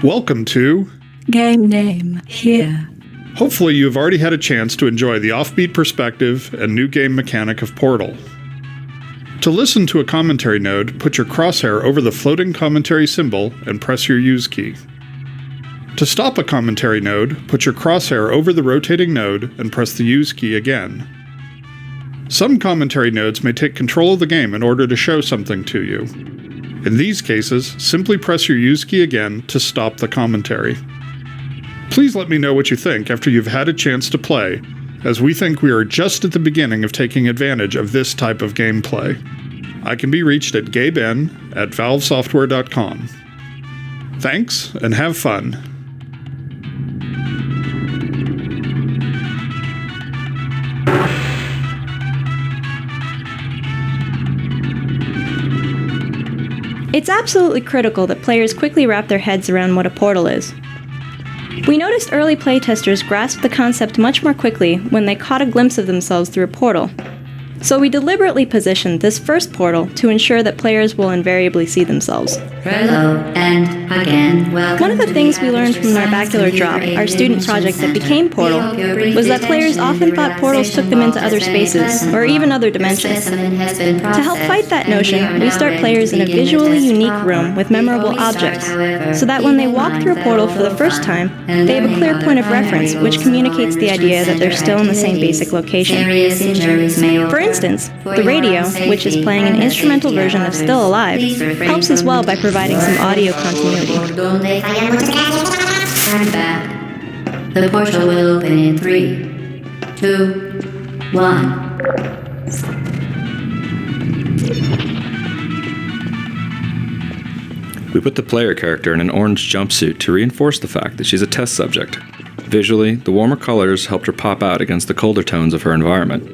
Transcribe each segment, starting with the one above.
Welcome to Game Name Here. Hopefully you've already had a chance to enjoy the offbeat perspective and new game mechanic of Portal. To listen to a commentary node, put your crosshair over the floating commentary symbol and press your use key. To stop a commentary node, put your crosshair over the rotating node and press the use key again. Some commentary nodes may take control of the game in order to show something to you. In these cases, simply press your use key again to stop the commentary. Please let me know what you think after you've had a chance to play, as we think we are just at the beginning of taking advantage of this type of gameplay. I can be reached at gaben@valvesoftware.com. Thanks, and have fun. It's absolutely critical that players quickly wrap their heads around what a portal is. We noticed early playtesters grasped the concept much more quickly when they caught a glimpse of themselves through a portal. So we deliberately positioned this first portal to ensure that players will invariably see themselves. Hello, and again, welcome. One of the things we learned from Narbacular Drop, our student project that became Portal, was that players often thought portals took them into other spaces, or even other dimensions. To help fight that notion, we start players in a visually unique room with memorable objects, so that when they walk through a portal for the first time, they have a clear point of reference which communicates the idea that they're still in the same basic location. For instance, the radio, which is playing an instrumental version of Still Alive, helps as well by providing some audio continuity. Turn back. The portal will open in 3, 2, 1. We put the player character in an orange jumpsuit to reinforce the fact that she's a test subject. Visually, the warmer colors helped her pop out against the colder tones of her environment.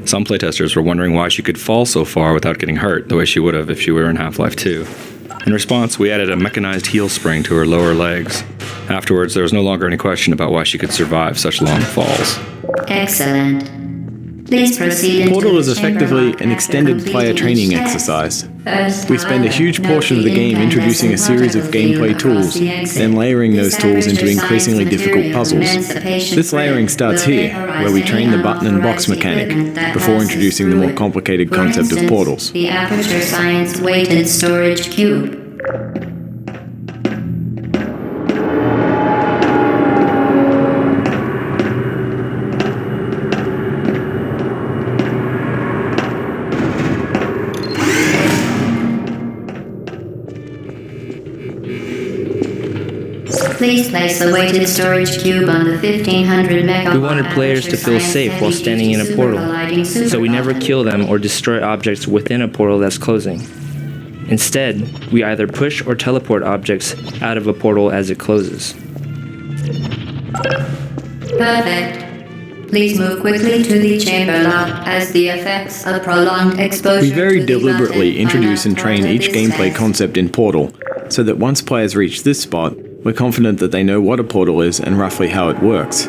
Some playtesters were wondering why she could fall so far without getting hurt, the way she would have if she were in Half-Life 2. In response, we added a mechanized heel spring to her lower legs. Afterwards, there was no longer any question about why she could survive such long falls. Excellent. Please proceed. Portal is effectively an extended player training exercise. We spend a huge portion of the game introducing a series of gameplay tools, then layering those tools into increasingly difficult puzzles. This layering starts here, where we train the button and box mechanic, before introducing the more complicated concept of portals. The Aperture Science Weighted Storage Cube. Please place the weighted storage cube on the 1500 megawatt. We wanted players to feel safe while standing in a portal, so we never kill them or destroy objects within a portal that's closing. Instead, we either push or teleport objects out of a portal as it closes. Perfect. Please move quickly to the chamber lock as the effects of prolonged exposure. We very to the deliberately button introduce and train each gameplay concept. concept in Portal, so that once players reach this spot, we're confident that they know what a portal is and roughly how it works.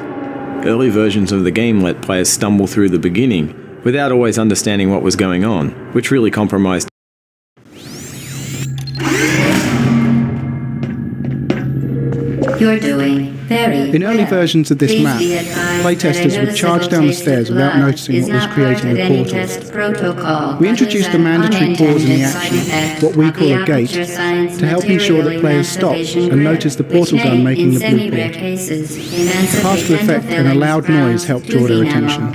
Early versions of the game let players stumble through the beginning without always understanding what was going on, which really compromised. You're doing very In early well. versions of this Please map, be advised playtesters that would charge down the stairs without noticing what was creating the portal. We introduced a mandatory pause in the action, what we call a gate, to help ensure that players stop and notice the portal gun making the blue port. The particle effect and a loud noise help draw their attention.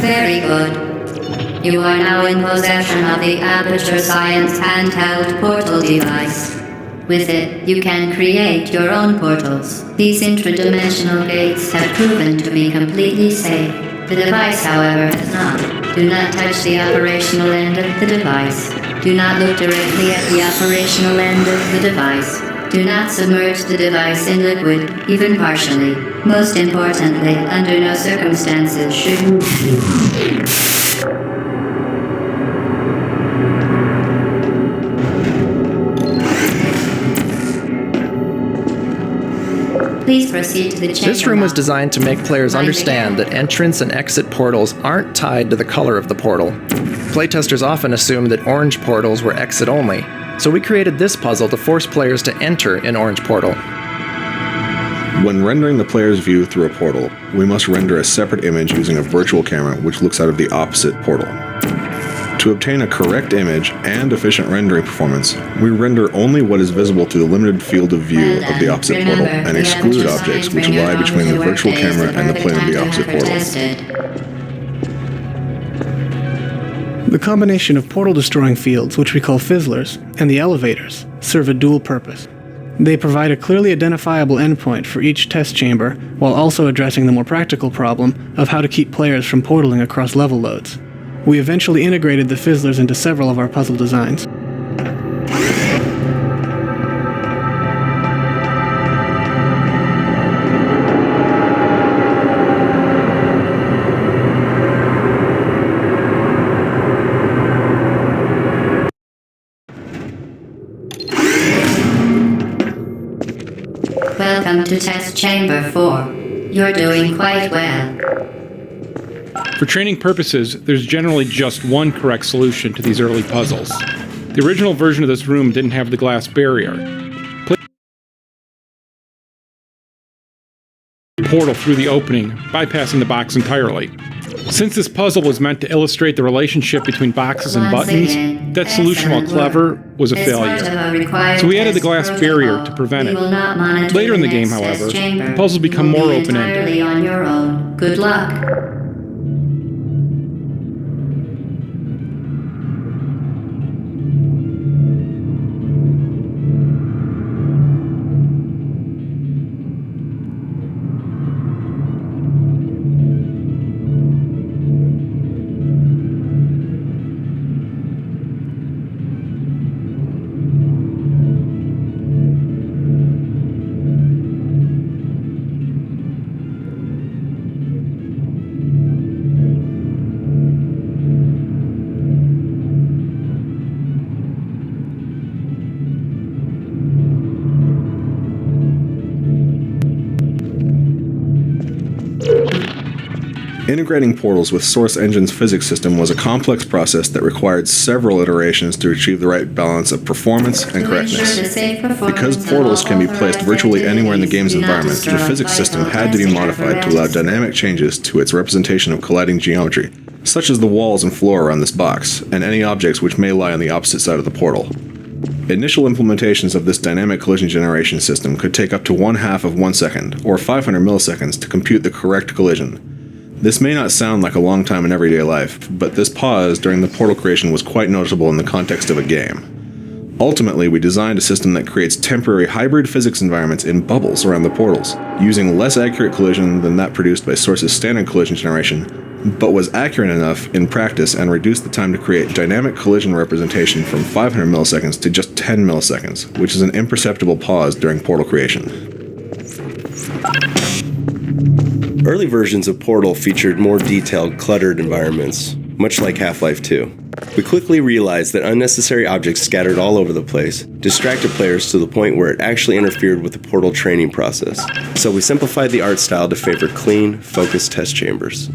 Very good. You are now in possession of the Aperture Science handheld portal device. With it, you can create your own portals. These intradimensional gates have proven to be completely safe. The device, however, is not. Do not touch the operational end of the device. Do not look directly at the operational end of the device. Do not submerge the device in liquid, even partially. Most importantly, under no circumstances should you... Please proceed to the chamber. This room was designed to make players understand that entrance and exit portals aren't tied to the color of the portal. Playtesters often assume that orange portals were exit only, so we created this puzzle to force players to enter an orange portal. When rendering the player's view through a portal, we must render a separate image using a virtual camera which looks out of the opposite portal. To obtain a correct image and efficient rendering performance, we render only what is visible to the limited field of view of the opposite portal and exclude objects which lie between the virtual camera and the plane of the opposite portal. The combination of portal-destroying fields, which we call fizzlers, and the elevators, serve a dual purpose. They provide a clearly identifiable endpoint for each test chamber, while also addressing the more practical problem of how to keep players from portaling across level loads. We eventually integrated the fizzlers into several of our puzzle designs. Welcome to Test Chamber 4. You're doing quite well. For training purposes, there's generally just one correct solution to these early puzzles. The original version of this room didn't have the glass barrier. Portal through the opening, bypassing the box entirely. Since this puzzle was meant to illustrate the relationship between boxes and buttons, that solution, while clever, was a failure. So we added the glass barrier to prevent it. Later in the game, however, the puzzles become more open-ended. On your own. Good luck. Integrating portals with Source Engine's physics system was a complex process that required several iterations to achieve the right balance of performance and correctness. Because portals can be placed virtually anywhere in the game's environment, the physics system had to be modified to allow dynamic changes to its representation of colliding geometry, such as the walls and floor around this box, and any objects which may lie on the opposite side of the portal. Initial implementations of this dynamic collision generation system could take up to 1/2 of 1 second, or 500 milliseconds, to compute the correct collision. This may not sound like a long time in everyday life, but this pause during the portal creation was quite noticeable in the context of a game. Ultimately, we designed a system that creates temporary hybrid physics environments in bubbles around the portals, using less accurate collision than that produced by Source's standard collision generation, but was accurate enough in practice and reduced the time to create dynamic collision representation from 500 milliseconds to just 10 milliseconds, which is an imperceptible pause during portal creation. Early versions of Portal featured more detailed, cluttered environments, much like Half-Life 2. We quickly realized that unnecessary objects scattered all over the place distracted players to the point where it actually interfered with the Portal training process. So we simplified the art style to favor clean, focused test chambers.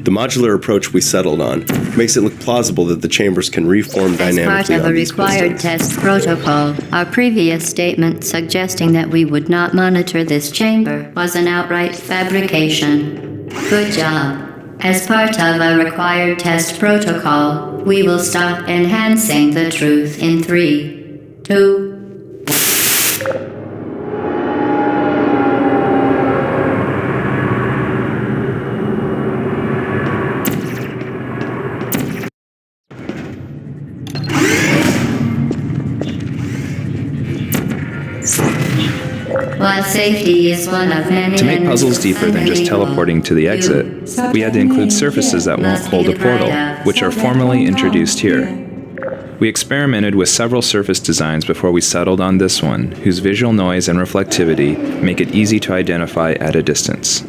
The modular approach we settled on makes it look plausible that the chambers can reform dynamically on on these pistons. As part of a required test protocol, our previous statement suggesting that we would not monitor this chamber was an outright fabrication. Good job. As part of a required test protocol, we will stop enhancing the truth in 3, 2, While safety is one of many. To make puzzles deeper than just teleporting to the exit, we had to include surfaces that won't hold a portal, which are formally introduced here. We experimented with several surface designs before we settled on this one, whose visual noise and reflectivity make it easy to identify at a distance.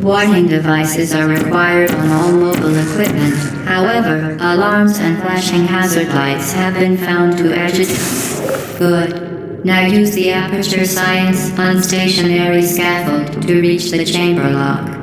Warning devices are required on all mobile equipment. However, alarms and flashing hazard lights have been found to agitate. Good. Now use the Aperture Science unstationary scaffold to reach the chamber lock.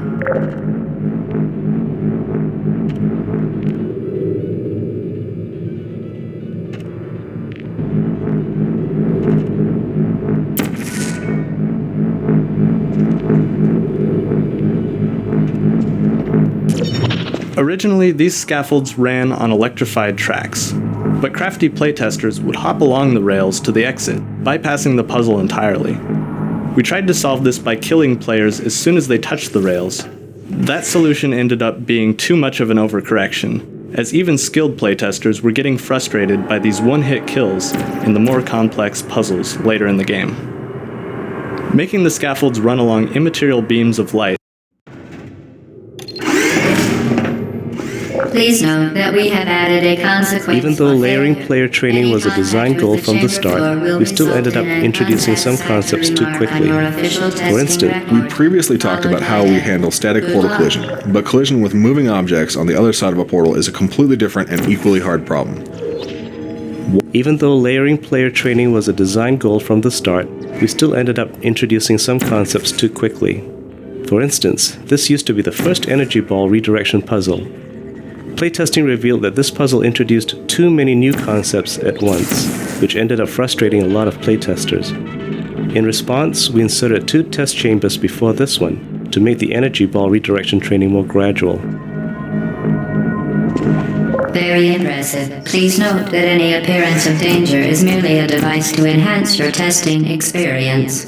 Originally, these scaffolds ran on electrified tracks, but crafty playtesters would hop along the rails to the exit, bypassing the puzzle entirely. We tried to solve this by killing players as soon as they touched the rails. That solution ended up being too much of an overcorrection, as even skilled playtesters were getting frustrated by these one-hit kills in the more complex puzzles later in the game. Making the scaffolds run along immaterial beams of light. Please note that we have added a consequence. Even though layering player training was a design goal from the start, we still ended up introducing some concepts too quickly. For instance, we previously talked about how we handle static portal collision, but collision with moving objects on the other side of a portal is a completely different and equally hard problem. Even though layering player training was a design goal from the start, we still ended up introducing some concepts too quickly. For instance, this used to be the first energy ball redirection puzzle. Playtesting revealed that this puzzle introduced too many new concepts at once, which ended up frustrating a lot of playtesters. In response, we inserted 2 test chambers before this one to make the energy ball redirection training more gradual. Very impressive. Please note that any appearance of danger is merely a device to enhance your testing experience.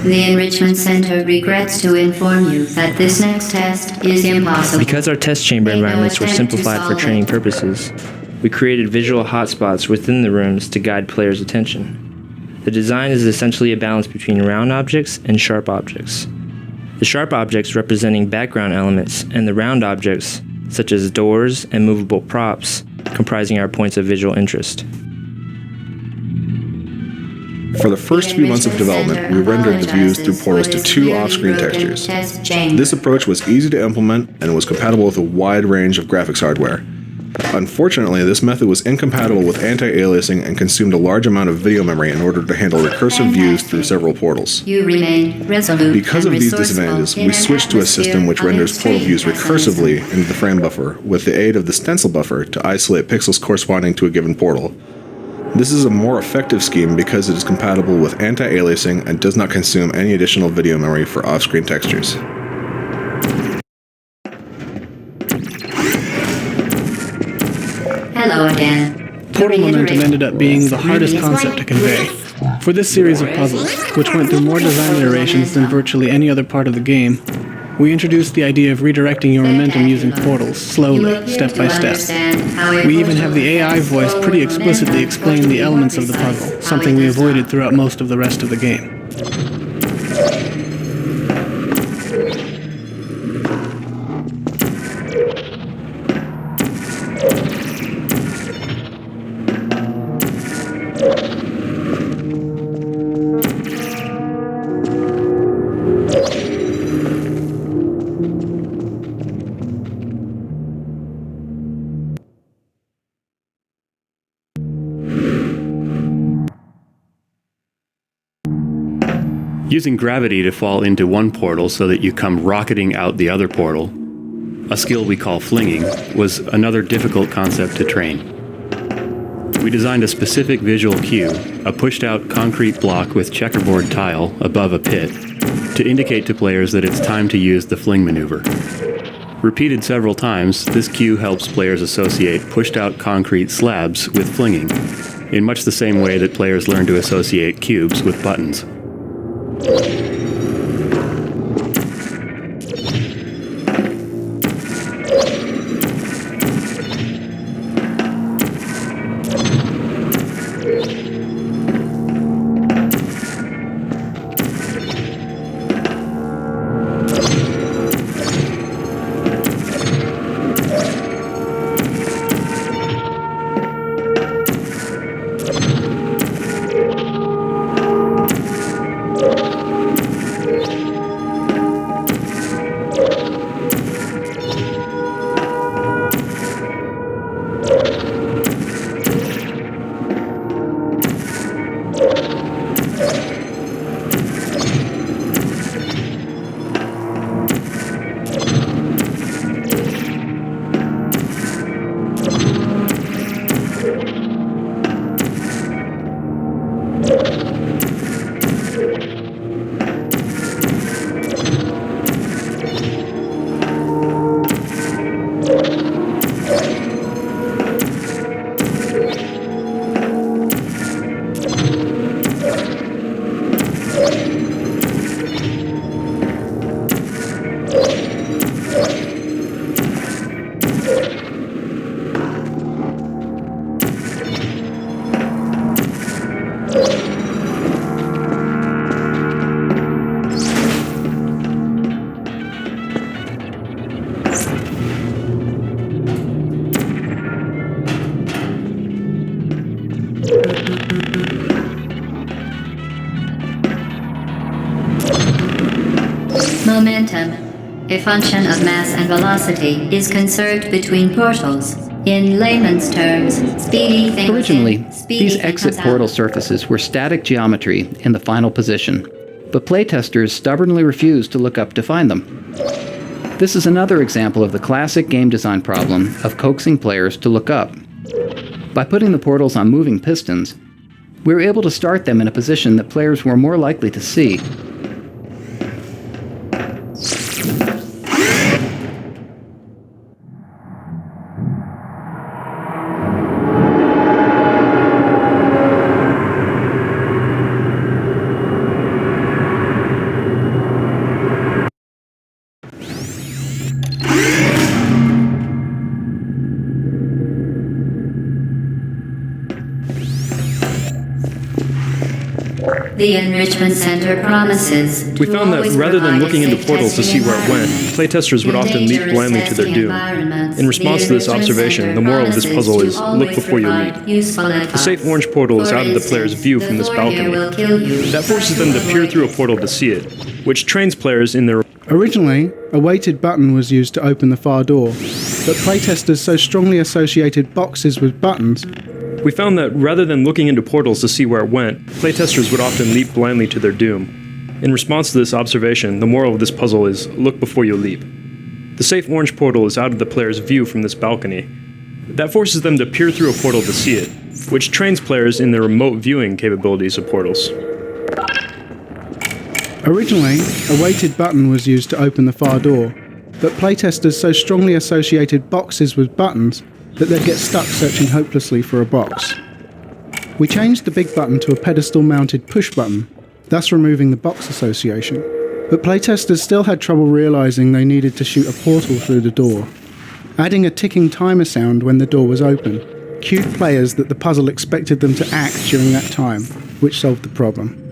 The Enrichment Center regrets to inform you that this next test is impossible. Because our test chamber environments were simplified for training purposes, we created visual hotspots within the rooms to guide players' attention. The design is essentially a balance between round objects and sharp objects. The sharp objects representing background elements and the round objects, such as doors and movable props, comprising our points of visual interest. For the first few months of development, we rendered the views through portals to 2 off-screen textures. This approach was easy to implement and was compatible with a wide range of graphics hardware. Unfortunately, this method was incompatible with anti-aliasing and consumed a large amount of video memory in order to handle recursive views through several portals. You remain resolute. Because of these disadvantages, we switched to a system which renders portal views recursively into the frame buffer with the aid of the stencil buffer to isolate pixels corresponding to a given portal. This is a more effective scheme because it is compatible with anti-aliasing and does not consume any additional video memory for off-screen textures. Hello again. Portal momentum ended up being the hardest concept to convey. For this series of puzzles, which went through more design iterations than virtually any other part of the game, we introduced the idea of redirecting your momentum using portals, slowly, step by step. We even have the AI voice pretty explicitly explain the elements of the puzzle, something we avoided throughout most of the rest of the game. Using gravity to fall into one portal so that you come rocketing out the other portal, a skill we call flinging, was another difficult concept to train. We designed a specific visual cue, a pushed-out concrete block with checkerboard tile above a pit, to indicate to players that it's time to use the fling maneuver. Repeated several times, this cue helps players associate pushed-out concrete slabs with flinging, in much the same way that players learn to associate cubes with buttons. A function of mass and velocity is conserved between portals. In layman's terms, speedy things Originally, these exit portal surfaces were static geometry in the final position, but playtesters stubbornly refused to look up to find them. This is another example of the classic game design problem of coaxing players to look up. By putting the portals on moving pistons, we were able to start them in a position that players were more likely to see. The Enrichment Center promises. We found that rather than looking into portals to see where it went, playtesters would often leap blindly to their doom. In response to this observation, the moral of this puzzle is look before you leap. The safe orange portal is out of the player's view from this balcony. That forces them to peer through a portal to see it, which trains players in their... Originally, a weighted button was used to open the far door, but playtesters so strongly associated boxes with buttons. We found that rather than looking into portals to see where it went, playtesters would often leap blindly to their doom. In response to this observation, the moral of this puzzle is look before you leap. The safe orange portal is out of the player's view from this balcony. That forces them to peer through a portal to see it, which trains players in the remote viewing capabilities of portals. Originally, a weighted button was used to open the far door, but playtesters so strongly associated boxes with buttons that they'd get stuck searching hopelessly for a box. We changed the big button to a pedestal-mounted push button, thus removing the box association, but playtesters still had trouble realizing they needed to shoot a portal through the door. Adding a ticking timer sound when the door was open cued players that the puzzle expected them to act during that time, which solved the problem.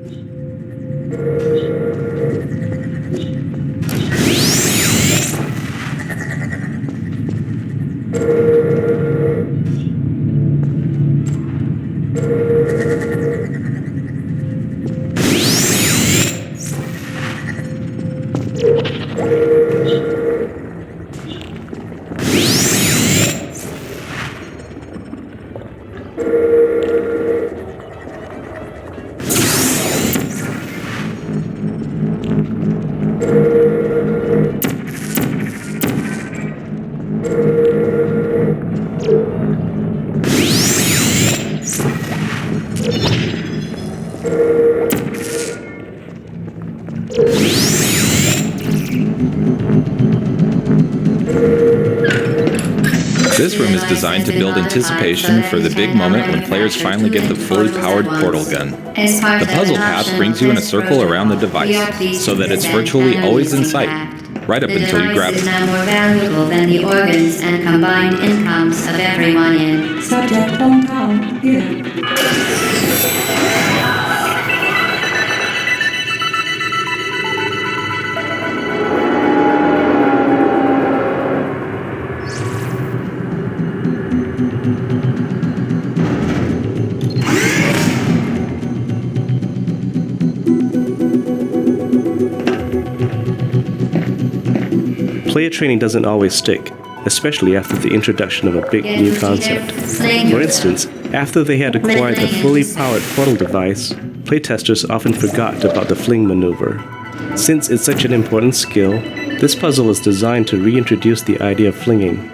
This room is designed to build anticipation for the big moment when players finally get the fully powered portal gun. The puzzle path brings you in a circle around the device, so that it's virtually always in sight, right up until you grab it. The device is now more valuable than the organs and combined incomes of everyone in. Subject on call here. Player training doesn't always stick, especially after the introduction of a big new concept. For instance, after they had acquired the fully powered portal device, playtesters often forgot about the fling maneuver. Since it's such an important skill, this puzzle is designed to reintroduce the idea of flinging.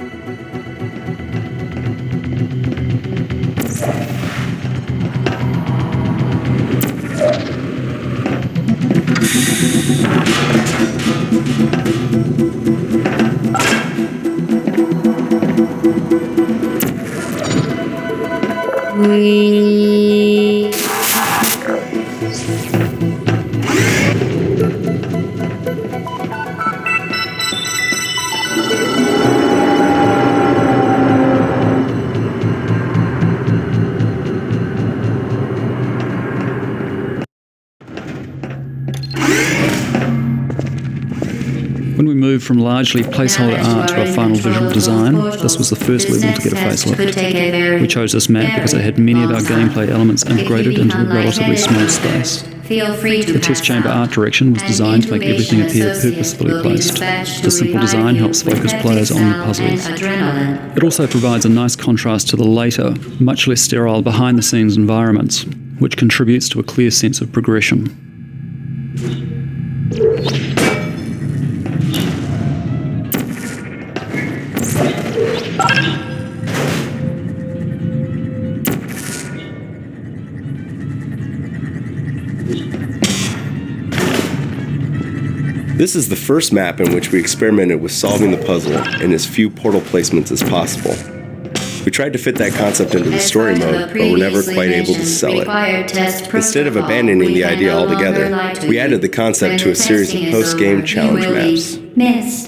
When we moved from largely placeholder art to a final visual design, this was the first level to get a facelift. We chose this map because it had many of our gameplay elements integrated into a relatively small space. Feel free to The test chamber art direction was designed to make everything appear purposefully placed. The simple design helps focus players on the puzzles. It also provides a nice contrast to the later, much less sterile behind-the-scenes environments, which contributes to a clear sense of progression. This is the first map in which we experimented with solving the puzzle in as few portal placements as possible. We tried to fit that concept into the story mode, but were never quite able to sell it. Instead of abandoning the idea altogether, we added the concept to a series of post-game challenge maps.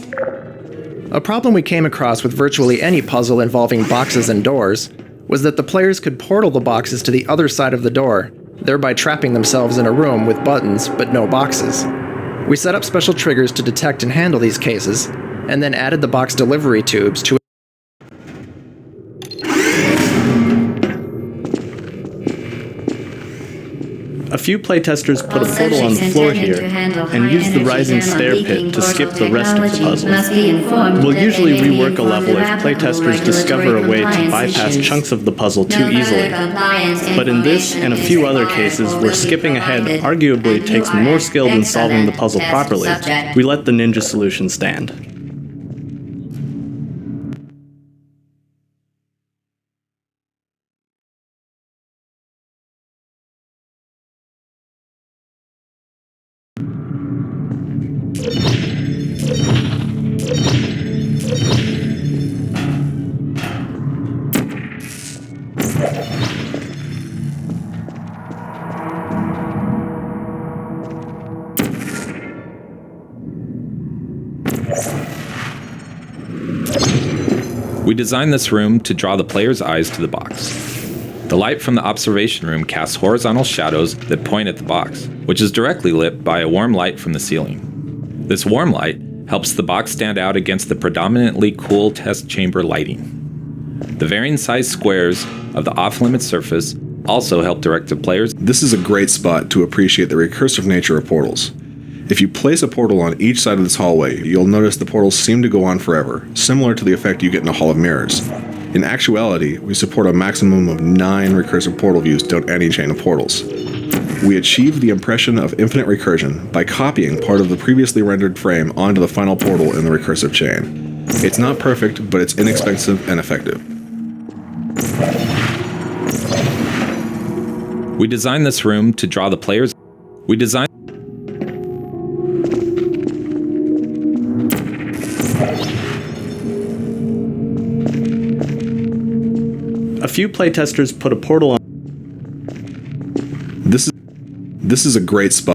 A problem we came across with virtually any puzzle involving boxes and doors was that the players could portal the boxes to the other side of the door, thereby trapping themselves in a room with buttons but no boxes. We set up special triggers to detect and handle these cases, and then added the box delivery tubes to A few playtesters put a portal on the floor here and used the rising stair pit to skip the rest of the puzzle. We'll usually rework a level if playtesters discover a way to bypass chunks of the puzzle too easily. But in this and a few other cases where skipping ahead arguably takes more skill than solving the puzzle properly, we let the ninja solution stand. We designed this room to draw the player's eyes to the box. The light from the observation room casts horizontal shadows that point at the box, which is directly lit by a warm light from the ceiling. This warm light helps the box stand out against the predominantly cool test chamber lighting. The varying size squares of the off-limit surface also help direct the players. This is a great spot to appreciate the recursive nature of portals. If you place a portal on each side of this hallway, you'll notice the portals seem to go on forever, similar to the effect you get in a Hall of Mirrors. In actuality, we support a maximum of 9 recursive portal views down any chain of portals. We achieve the impression of infinite recursion by copying part of the previously rendered frame onto the final portal in the recursive chain. It's not perfect, but it's inexpensive and effective. We designed this room to draw the players. A few playtesters put a portal on. This is a great spot.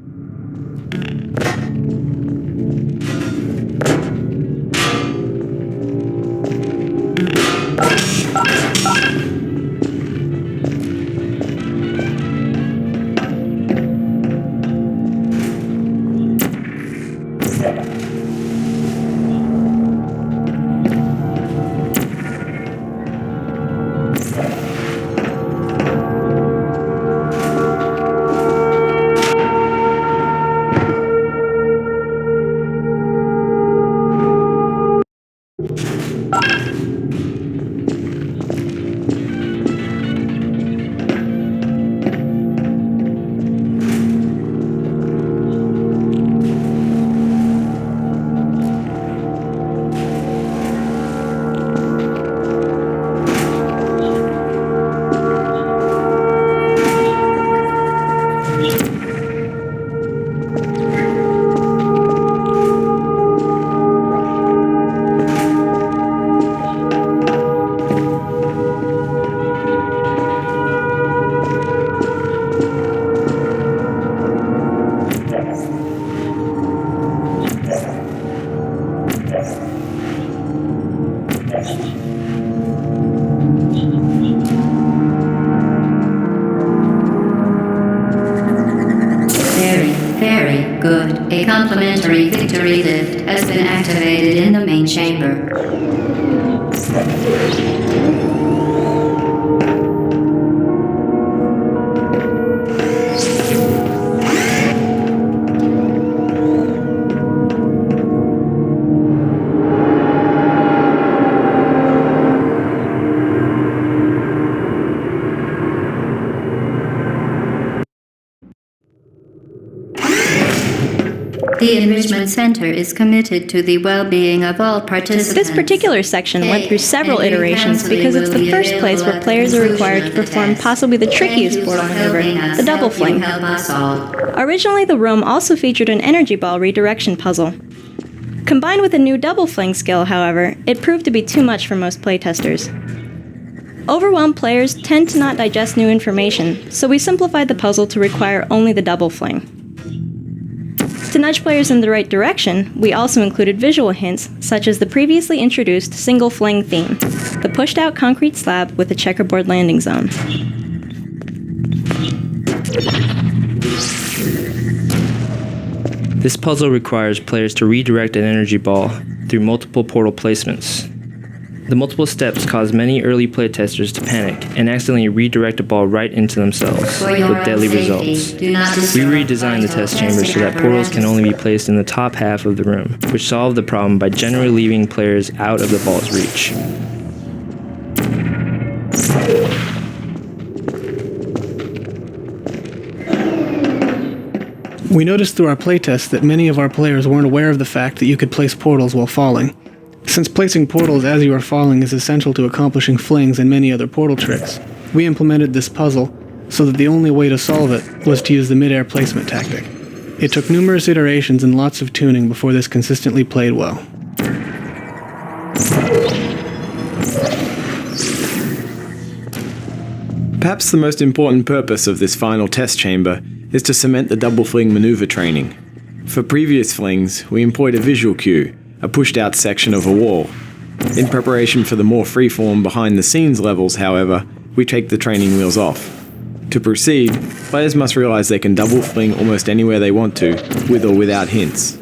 Very good. A complimentary victory lift has been activated in the main chamber. The Enrichment Center is committed to the well-being of all participants. This particular section went through several iterations because it's the first place where players are required to perform possibly the trickiest portal maneuver, the double fling. Originally, the room also featured an energy ball redirection puzzle. Combined with a new double fling skill, however, it proved to be too much for most playtesters. Overwhelmed players tend to not digest new information, so we simplified the puzzle to require only the double fling. To nudge players in the right direction, we also included visual hints, such as the previously introduced single fling theme, the pushed-out concrete slab with a checkerboard landing zone. This puzzle requires players to redirect an energy ball through multiple portal placements. The multiple steps cause many early playtesters to panic and accidentally redirect a ball right into themselves, with deadly results. We redesigned the test chamber so that portals can only be placed in the top half of the room, which solved the problem by generally leaving players out of the ball's reach. We noticed through our playtest that many of our players weren't aware of the fact that you could place portals while falling. Since placing portals as you are falling is essential to accomplishing flings and many other portal tricks, we implemented this puzzle so that the only way to solve it was to use the mid-air placement tactic. It took numerous iterations and lots of tuning before this consistently played well. Perhaps the most important purpose of this final test chamber is to cement the double fling maneuver training. For previous flings, we employed a visual cue, a pushed-out section of a wall. In preparation for the more free-form behind-the-scenes levels, however, we take the training wheels off. To proceed, players must realize they can double fling almost anywhere they want to, with or without hints.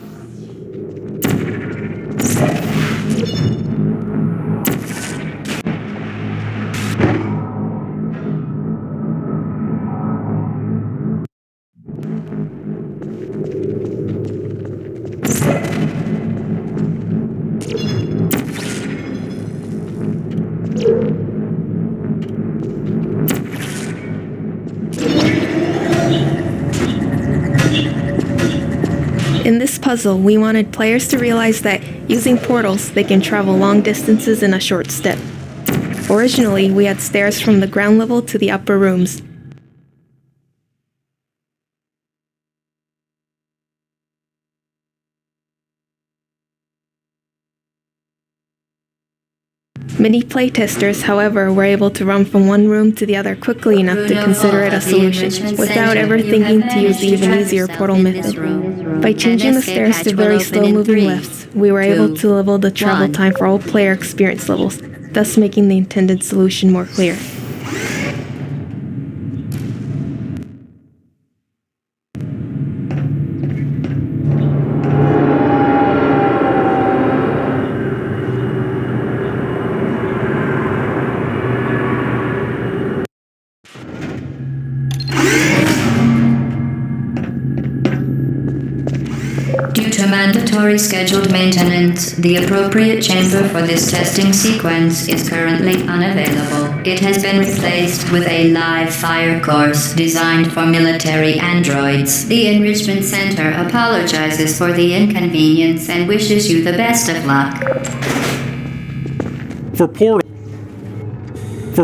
In this puzzle, we wanted players to realize that using portals, they can travel long distances in a short step. Originally, we had stairs from the ground level to the upper rooms. Many playtesters, however, were able to run from one room to the other quickly enough to consider it a solution, without ever thinking to use the even easier portal method. By changing the stairs to very slow-moving lifts, we were able to level the travel time for all player experience levels, thus making the intended solution more clear. Due to mandatory scheduled maintenance, the appropriate chamber for this testing sequence is currently unavailable. It has been replaced with a live fire course designed for military androids. The Enrichment Center apologizes for the inconvenience and wishes you the best of luck. For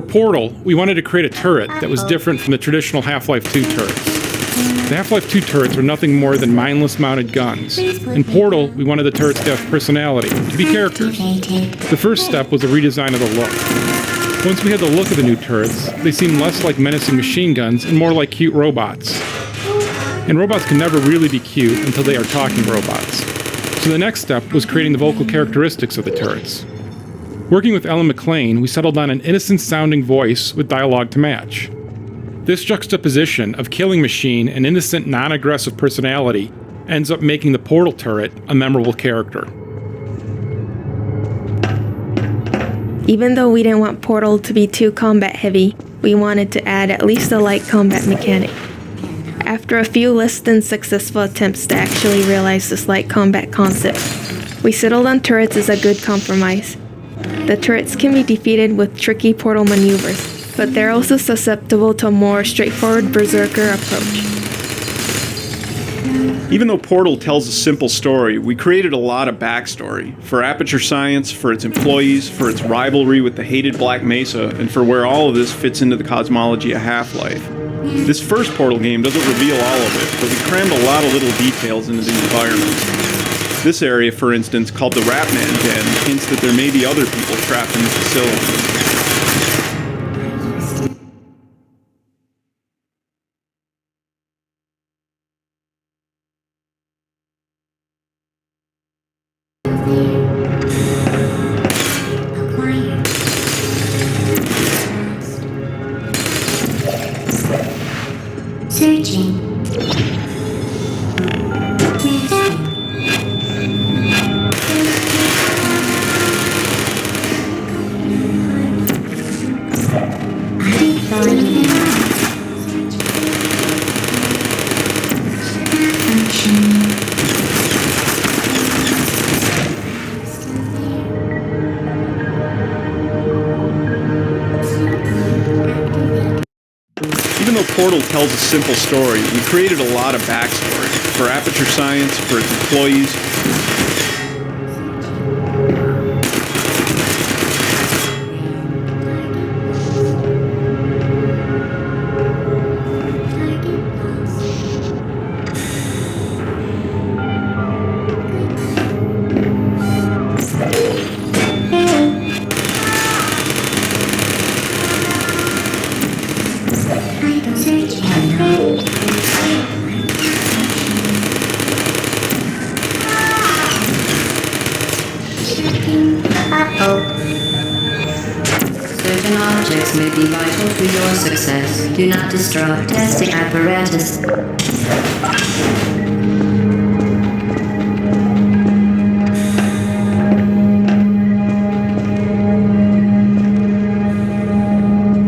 Portal, we wanted to create a turret that was different from the traditional Half-Life 2 turrets. The Half-Life 2 turrets are nothing more than mindless mounted guns. In Portal, we wanted the turrets to have personality, to be characters. The first step was a redesign of the look. Once we had the look of the new turrets, they seemed less like menacing machine guns and more like cute robots. And robots can never really be cute until they are talking robots. So the next step was creating the vocal characteristics of the turrets. Working with Ellen McLean, we settled on an innocent-sounding voice with dialogue to match. This juxtaposition of killing machine and innocent, non-aggressive personality ends up making the Portal turret a memorable character. Even though we didn't want Portal to be too combat heavy, we wanted to add at least a light combat mechanic. After a few less than successful attempts to actually realize this light combat concept, we settled on turrets as a good compromise. The turrets can be defeated with tricky portal maneuvers, but they're also susceptible to a more straightforward berserker approach. Even though Portal tells a simple story, we created a lot of backstory for Aperture Science, for its employees, for its rivalry with the hated Black Mesa, and for where all of this fits into the cosmology of Half-Life. This first Portal game doesn't reveal all of it, but we crammed a lot of little details into the environments. This area, for instance, called the Ratman Den, hints that there may be other people trapped in the facility. Searching. Even though Portal tells a simple story, we created a lot of backstory for Aperture Science, for its employees. Certain objects may be vital to your success. Do not destroy testing apparatus.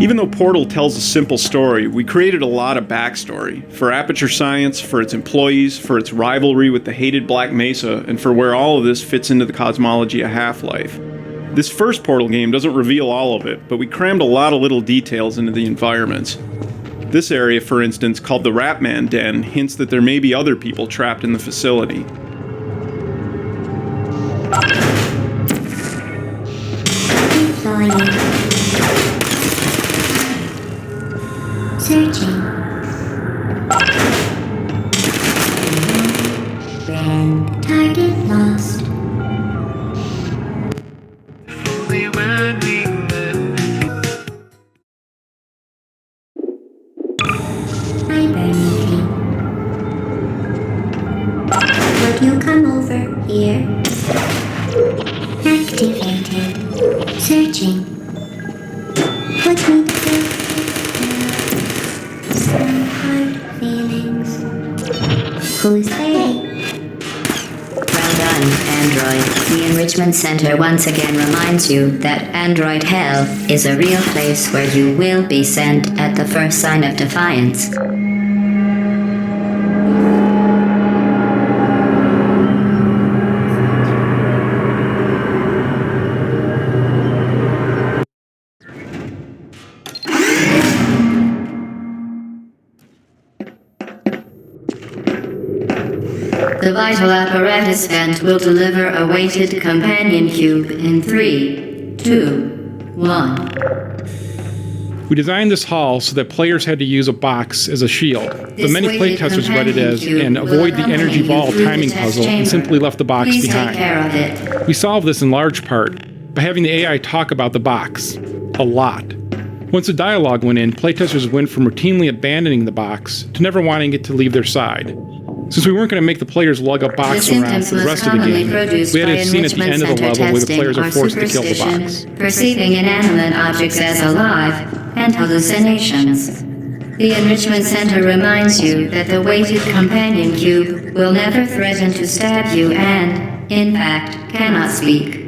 Even though Portal tells a simple story, we created a lot of backstory for Aperture Science, for its employees, for its rivalry with the hated Black Mesa, and for where all of this fits into the cosmology of Half-Life. This first Portal game doesn't reveal all of it, but we crammed a lot of little details into the environments. This area, for instance, called the Ratman Den, hints that there may be other people trapped in the facility. Searching. When target lost. Hibernating. Would you come over here? Activating. Searching. Put me through. Hard feelings. Who's they? Well done, Android. The Enrichment Center once again reminds you that Android Hell is a real place where you will be sent at the first sign of defiance. The vital apparatus vent will deliver a weighted companion cube in 3, 2, 1. We designed this hall so that players had to use a box as a shield, but many playtesters read it as an avoid the energy ball timing puzzle and simply left the box behind. We solved this in large part by having the AI talk about the box. A lot. Once the dialogue went in, playtesters went from routinely abandoning the box to never wanting it to leave their side. Since we weren't going to make the players lug a box around for the rest of the game, we had a scene at the end of the level where the players are forced to kill the box. Perceiving inanimate objects as alive, and hallucinations. The Enrichment Center reminds you that the weighted companion cube will never threaten to stab you and, in fact, cannot speak.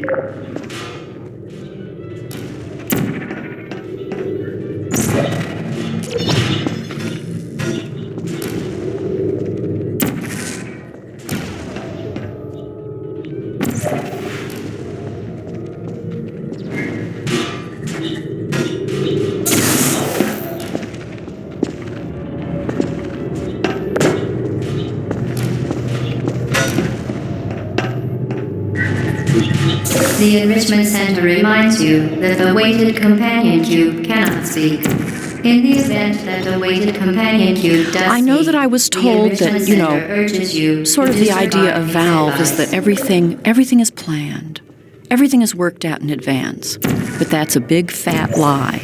The Enrichment Center reminds you that the weighted companion cube cannot speak. In the event that the weighted companion cube does I know that I was speak, told the that, Enrichment Center urges you sort to of the idea disregard of its Valve is advice. that everything is planned. Everything is worked out in advance. But that's a big fat lie.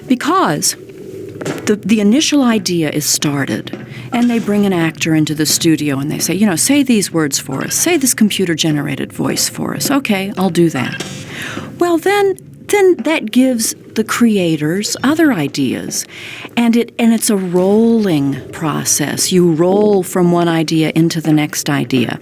Because the initial idea is started, and they bring an actor into the studio and they say, say these words for us. Say this computer-generated voice for us. Okay, I'll do that. Well, then that gives the creators other ideas, and it's a rolling process. You roll from one idea into the next idea.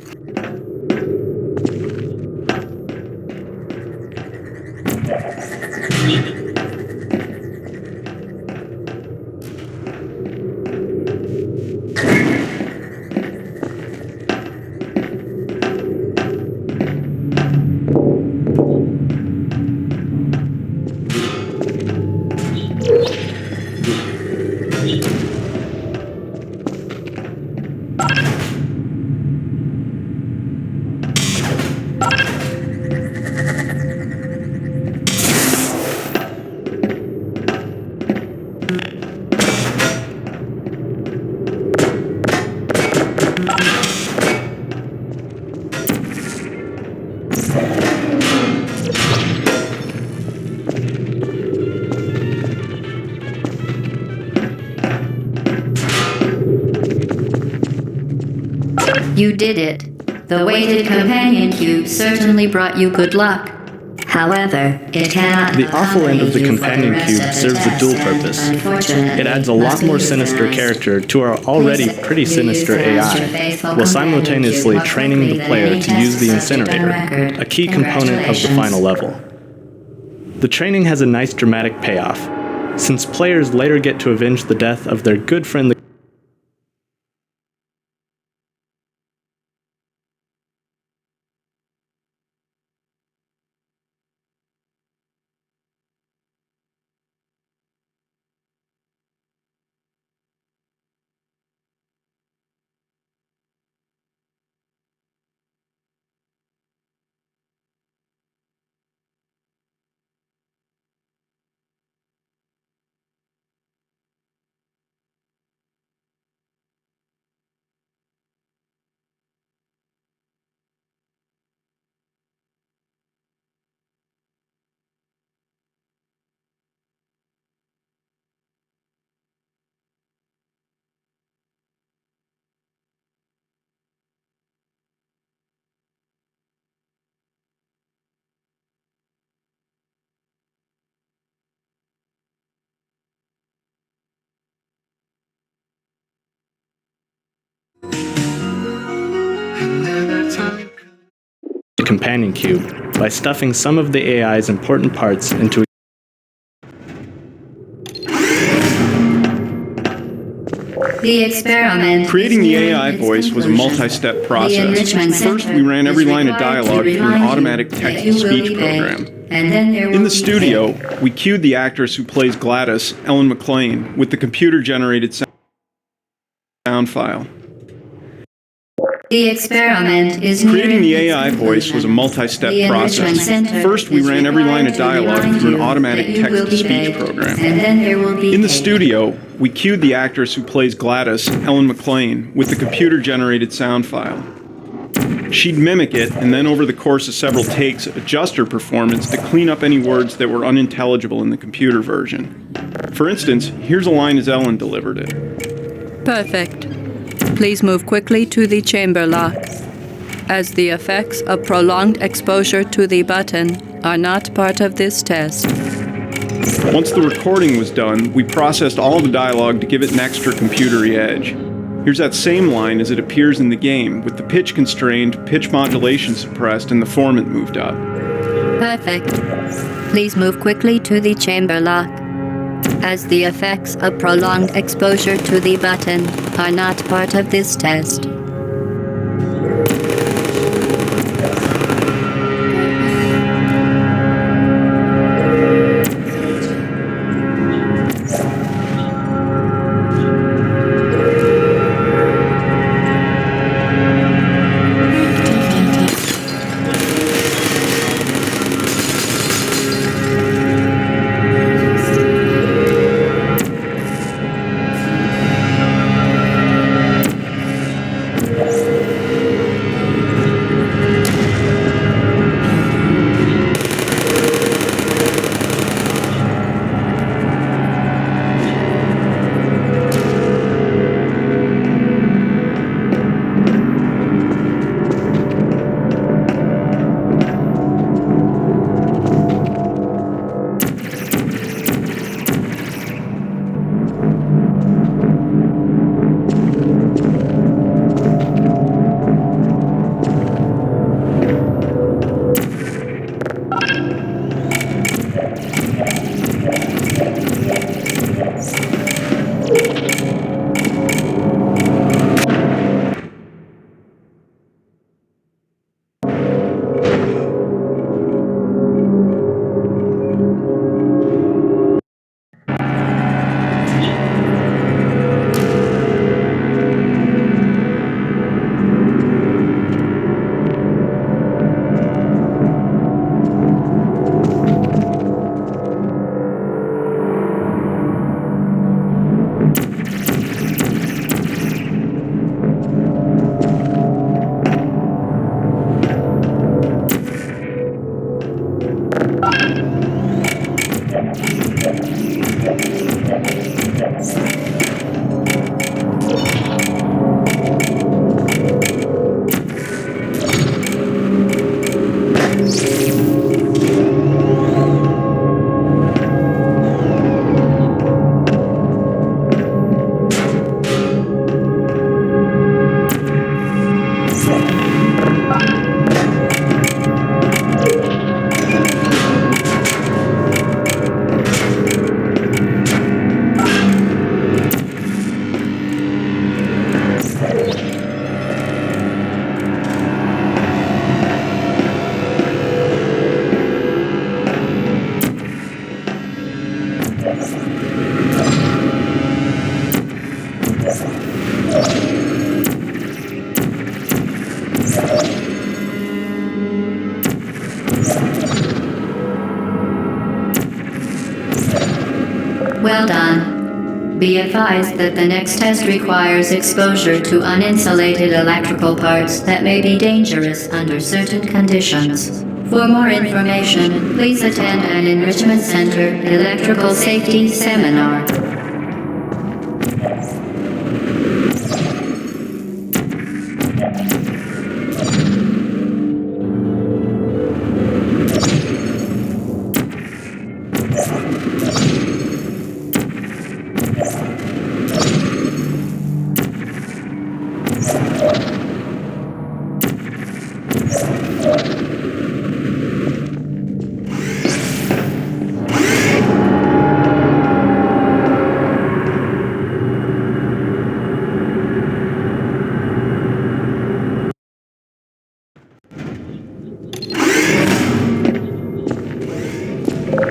You did it. The weighted companion cube certainly brought you good luck. However, it cannot. The awful end of the accommodate you for companion rest cube of the serves a test, dual and purpose. unfortunately, It adds a lot must more be sinister recognized. character to our already pretty sinister AI, while simultaneously training the player to use the incinerator, a key component of the final level. The training has a nice dramatic payoff, since players later get to avenge the death of their good friend the companion cube by stuffing some of the AI's important parts into The experiment. Creating the AI voice was a multi-step process. First, we ran every line of dialogue through an automatic text-to-speech program. In the studio, we cued the actress who plays Gladys, Ellen McLean, with the computer-generated sound file. The experiment is Creating the AI voice was a multi-step process. First, we ran every line of dialogue through an automatic text-to-speech program. In the studio, we cued the actress who plays Gladys, Ellen McLean, with the computer-generated sound file. She'd mimic it, and then over the course of several takes, adjust her performance to clean up any words that were unintelligible in the computer version. For instance, here's a line as Ellen delivered it. Perfect. Please move quickly to the chamber lock, as the effects of prolonged exposure to the button are not part of this test. Once the recording was done, we processed all the dialogue to give it an extra computery edge. Here's that same line as it appears in the game, with the pitch constrained, pitch modulation suppressed, and the formant moved up. Perfect. Please move quickly to the chamber lock, as the effects of prolonged exposure to the button are not part of this test. Well done. Be advised that the next test requires exposure to uninsulated electrical parts that may be dangerous under certain conditions. For more information, please attend an Enrichment Center electrical safety seminar.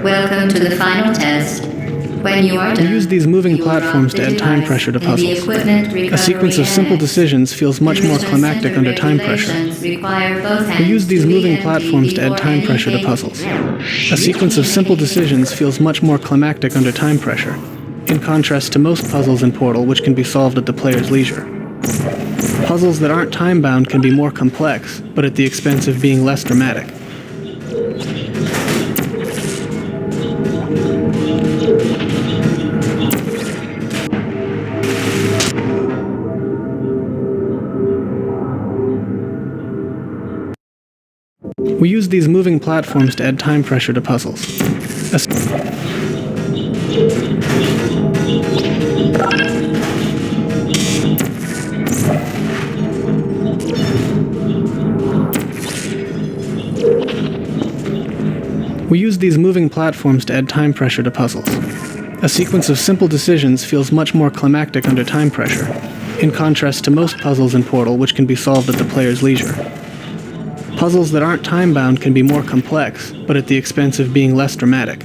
Welcome to the final test. When you are done, We use these moving platforms to add time pressure to puzzles. A sequence of simple decisions feels much more climactic under time pressure. We use these moving platforms to add time pressure to puzzles. A sequence of simple decisions feels much more climactic under time pressure, in contrast to most puzzles in Portal, which can be solved at the player's leisure. Puzzles that aren't time-bound can be more complex, but at the expense of being less dramatic. We use these moving platforms to add time pressure to puzzles. We use these moving platforms to add time pressure to puzzles. A sequence of simple decisions feels much more climactic under time pressure, in contrast to most puzzles in Portal, which can be solved at the player's leisure. Puzzles that aren't time-bound can be more complex, but at the expense of being less dramatic.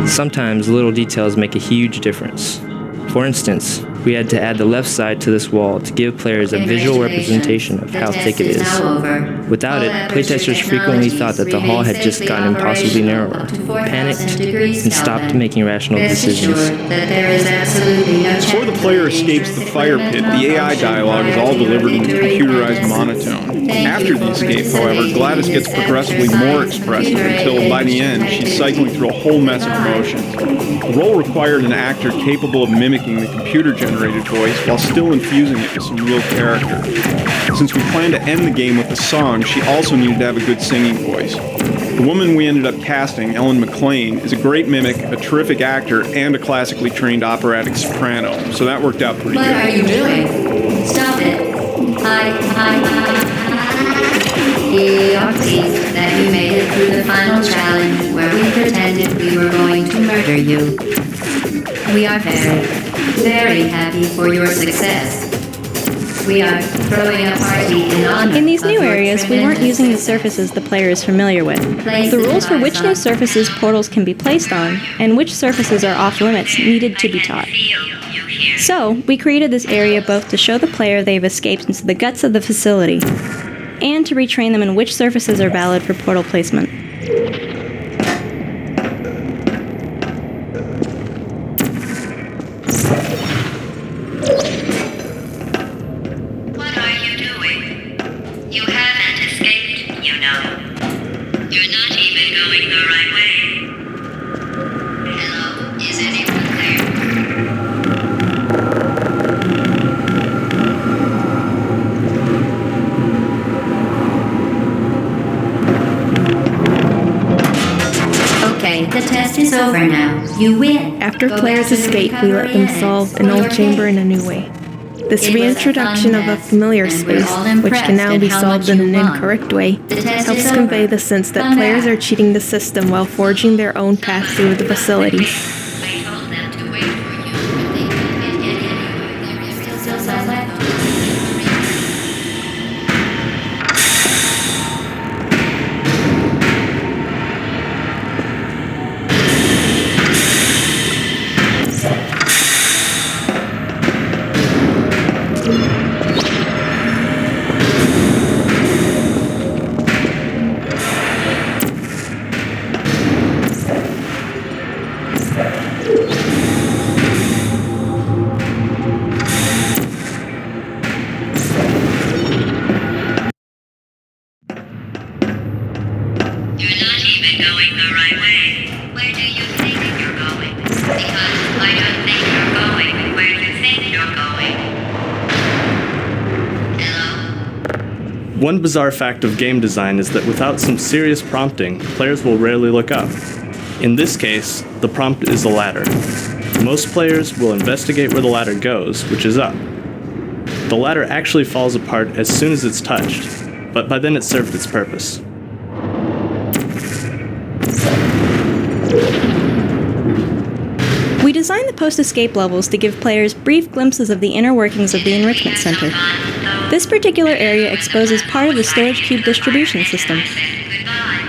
Sometimes little details make a huge difference. For instance, we had to add the left side to this wall to give players a visual representation of how thick it is. Without it, playtesters frequently thought that the hall had just gotten impossibly narrower, panicked, and stopped making rational decisions. Before the player escapes the fire pit, the AI dialogue is all delivered in computerized monotone. After the escape, however, Gladys gets progressively more expressive until, by the end, she's cycling through a whole mess of emotions. The role required an actor capable of mimicking the computer-generated voice while still infusing it with some real character. Since we planned to end the game with a song, she also needed to have a good singing voice. The woman we ended up casting, Ellen McLean, is a great mimic, a terrific actor, and a classically trained operatic soprano, so that worked out pretty good. What are you doing? Stop it. We are pleased that you made it through the final challenge where we pretended we were going to murder you. We are very, very happy for your success. We are throwing a party in honor. In these new areas, we weren't using the surfaces the player is familiar with. The rules for which new surfaces portals can be placed on, and which surfaces are off limits, needed to be taught. So, we created this area both to show the player they've escaped into the guts of the facility, and to retrain them in which surfaces are valid for portal placement. What are you doing? You haven't escaped, you know. You're not even going the right way. Hello, is anyone there? Okay, the test is over now. You win. After players escape, we let them solve an old chamber in a new way. This reintroduction of a familiar space, which can now be solved in an incorrect way, helps convey the sense that players are cheating the system while forging their own path through the facility. One bizarre fact of game design is that without some serious prompting, players will rarely look up. In this case, the prompt is a ladder. Most players will investigate where the ladder goes, which is up. The ladder actually falls apart as soon as it's touched, but by then it's served its purpose. We designed the post-escape levels to give players brief glimpses of the inner workings of the Enrichment Center. This particular area exposes part of the storage cube distribution system.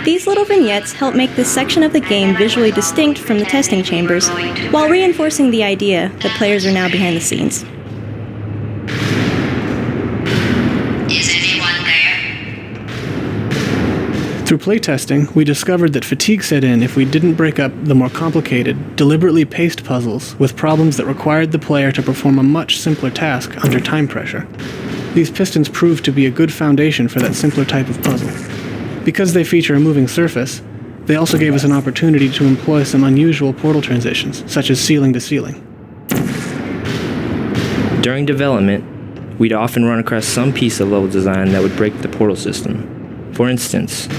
These little vignettes help make this section of the game visually distinct from the testing chambers, while reinforcing the idea that players are now behind the scenes. Is anyone there? Through playtesting, we discovered that fatigue set in if we didn't break up the more complicated, deliberately paced puzzles with problems that required the player to perform a much simpler task under time pressure. These pistons proved to be a good foundation for that simpler type of puzzle. Because they feature a moving surface, they also gave us an opportunity to employ some unusual portal transitions, such as ceiling to ceiling. During development, we'd often run across some piece of level design that would break the portal system. For instance,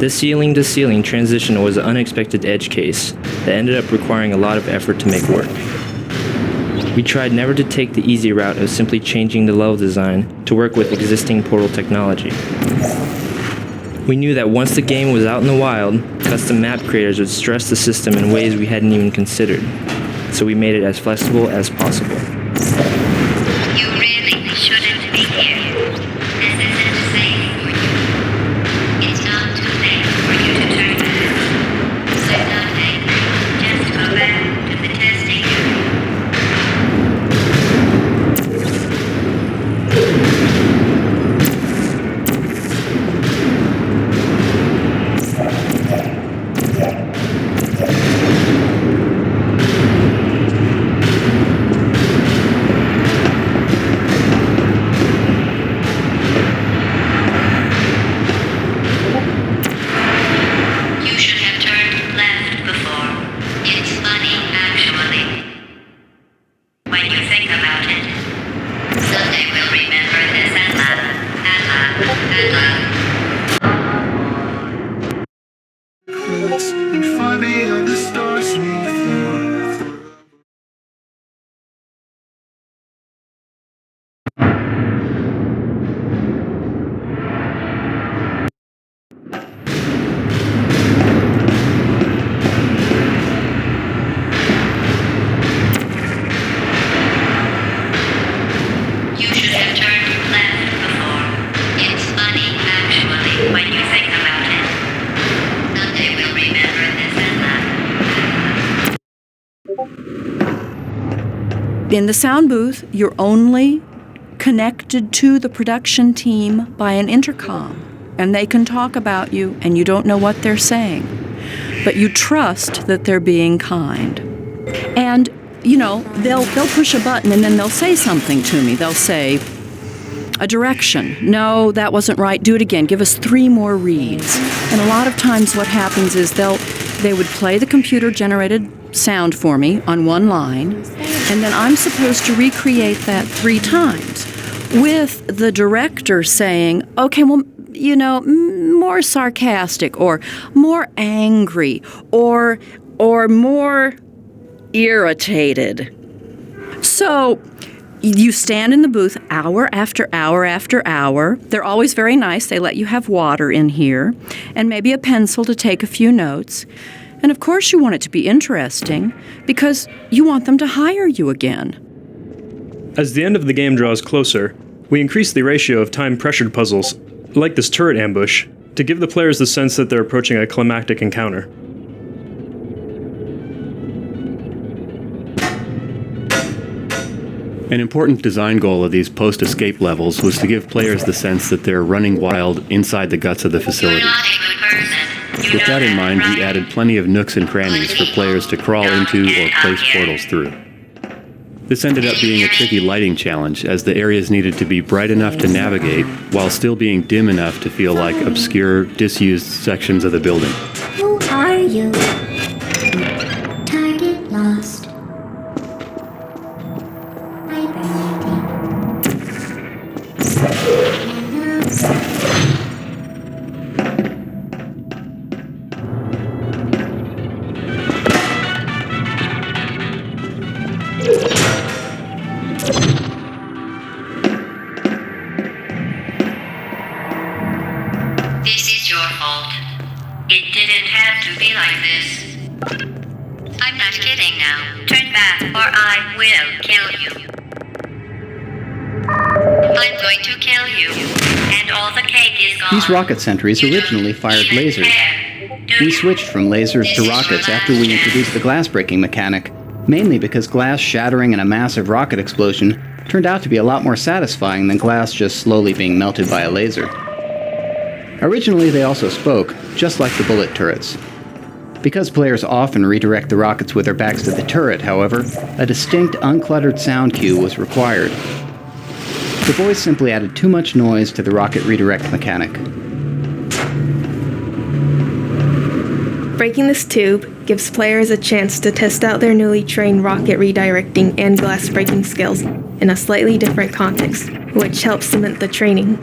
this ceiling to ceiling transition was an unexpected edge case that ended up requiring a lot of effort to make work. We tried never to take the easy route of simply changing the level design to work with existing portal technology. We knew that once the game was out in the wild, custom map creators would stress the system in ways we hadn't even considered, so we made it as flexible as possible. You really shouldn't be here. This isn't safe for you. It's not too late for you to turn back. I'm not angry. Just go back to the testing area. In the sound booth, you're only connected to the production team by an intercom, and they can talk about you, and you don't know what they're saying. But you trust that they're being kind. And, you know, they'll push a button and then they'll say something to me. They'll say, a direction. No, that wasn't right. Do it again. Give us 3 more reads. And a lot of times what happens is they would play the computer-generated sound for me on one line, and then I'm supposed to recreate that 3 times with the director saying, okay, well, you know, more sarcastic or more angry or more irritated. So you stand in the booth hour after hour after hour. They're always very nice. They let you have water in here and maybe a pencil to take a few notes. And of course you want it to be interesting because you want them to hire you again. As the end of the game draws closer, we increase the ratio of time-pressured puzzles, like this turret ambush, to give the players the sense that they're approaching a climactic encounter. An important design goal of these post-escape levels was to give players the sense that they're running wild inside the guts of the facility. With that in mind, we added plenty of nooks and crannies for players to crawl into or place portals through. This ended up being a tricky lighting challenge, as the areas needed to be bright enough to navigate, while still being dim enough to feel like obscure, disused sections of the building. Who are you? Target lost. This is your fault. It didn't have to be like this. I'm not kidding now. Turn back or I will kill you. I'm going to kill you. And all the cake is gone. These rocket sentries originally fired lasers. We switched from lasers to rockets after we introduced the glass breaking mechanic, mainly because glass shattering in a massive rocket explosion turned out to be a lot more satisfying than glass just slowly being melted by a laser. Originally, they also spoke, just like the bullet turrets. Because players often redirect the rockets with their backs to the turret, however, a distinct, uncluttered sound cue was required. The voice simply added too much noise to the rocket redirect mechanic. Breaking this tube gives players a chance to test out their newly trained rocket redirecting and glass breaking skills in a slightly different context, which helps cement the training.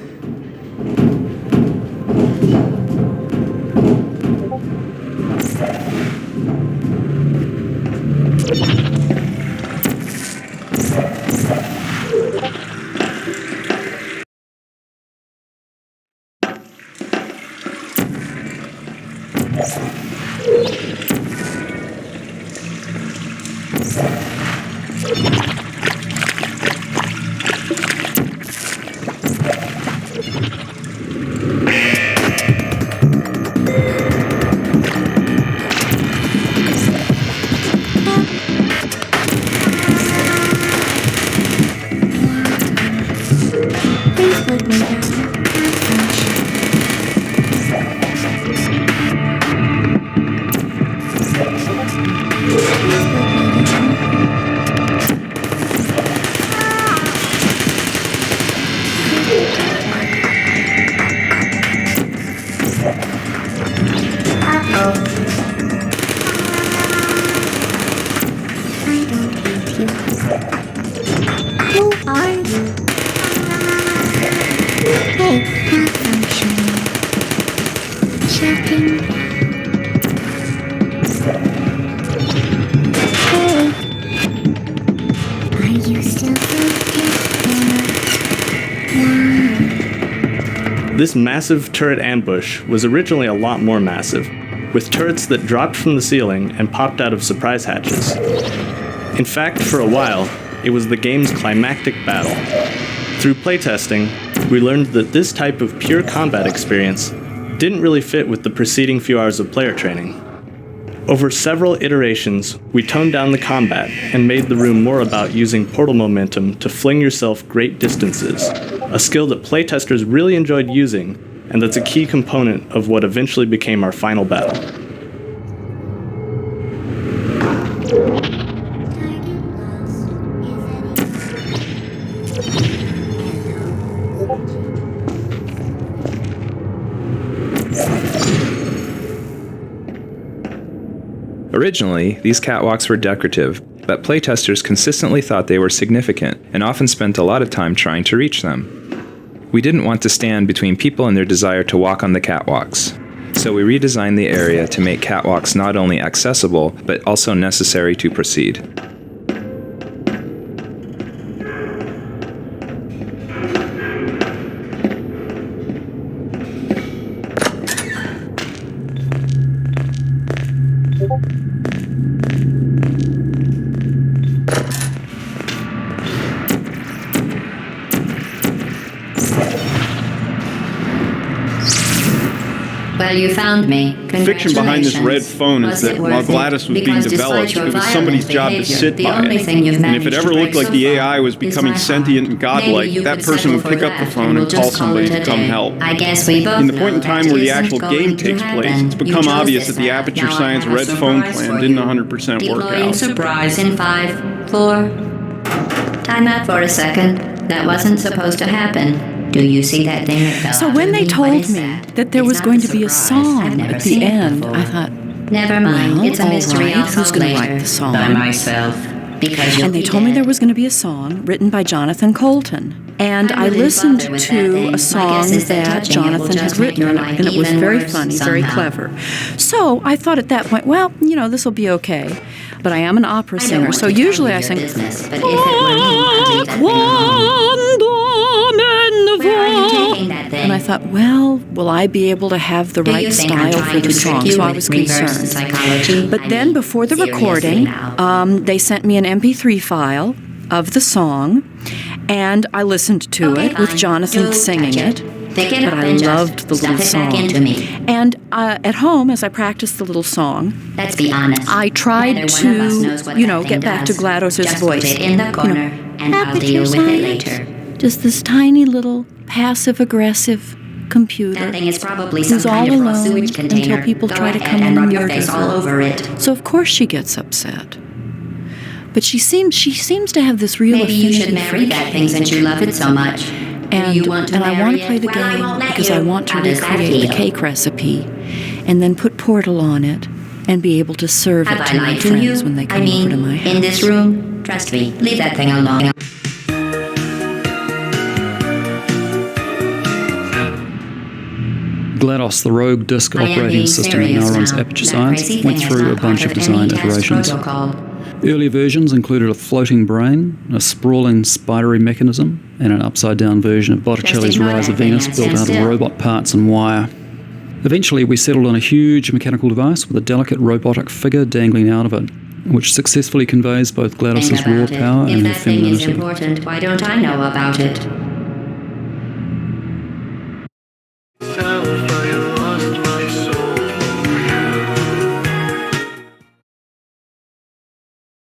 This massive turret ambush was originally a lot more massive, with turrets that dropped from the ceiling and popped out of surprise hatches. In fact, for a while, it was the game's climactic battle. Through playtesting, we learned that this type of pure combat experience didn't really fit with the preceding few hours of player training. Over several iterations, we toned down the combat and made the room more about using portal momentum to fling yourself great distances, a skill that playtesters really enjoyed using, and that's a key component of what eventually became our final battle. Originally, these catwalks were decorative, but playtesters consistently thought they were significant and often spent a lot of time trying to reach them. We didn't want to stand between people and their desire to walk on the catwalks, so we redesigned the area to make catwalks not only accessible, but also necessary to proceed. Well, you found me. The fiction behind this red phone is that while GLaDOS was being developed, it was somebody's job to sit by it. And if it ever looked like the AI was becoming sentient and godlike, that person would pick up the phone and call somebody to come help. In the point in time where the actual game takes place, it's become obvious that the Aperture Science red phone plan didn't 100% work out. Surprise in 5, 4. Time out for a second. That wasn't supposed to happen. Do you see that thing that fell So out when of they the told place? me that there was going to be a song at the end, I thought, never mind. well, It's a all mystery. right, I'll who's solve going to later write the song? by myself. Because And they told me there was going to be a song written by Jonathan Colton. And I listened to a song that Jonathan had written, and it was very funny, very clever. So I thought at that point, well, this will be okay. But I am an opera singer, so usually I sing. And I thought, well, will I be able to have the right style for the song? So I was concerned. But then before the recording, they sent me an MP3 file of the song, and I listened to it with Jonathan singing it. But I loved the little song. And at home, as I practiced the little song, let's be honest. I tried to, get back to GLaDOS's voice. Put it in the corner, and I'll deal with it later. Just this tiny little passive-aggressive computer That thing is probably some who's all kind of raw alone sewage container. until people Go try to ahead come and in rub and your murder face all her. over it. So of course she gets upset. But she seems to have this real Maybe you affinity should marry for that thing since you love it so much. And, you want to I want to play the game because I want to recreate the cake recipe and then put Portal on it and be able to serve it to my friends when they come over to my house. In this room, trust me, leave that thing alone. GLaDOS, the rogue disk operating system that now runs Aperture Science, went through a bunch of design iterations. Earlier versions included a floating brain, a sprawling spidery mechanism, and an upside-down version of Botticelli's Rise of Venus built out of robot parts and wire. Eventually, we settled on a huge mechanical device with a delicate robotic figure dangling out of it, which successfully conveys both GLaDOS's raw power and her If that thing is femininity. important, why don't I know about it?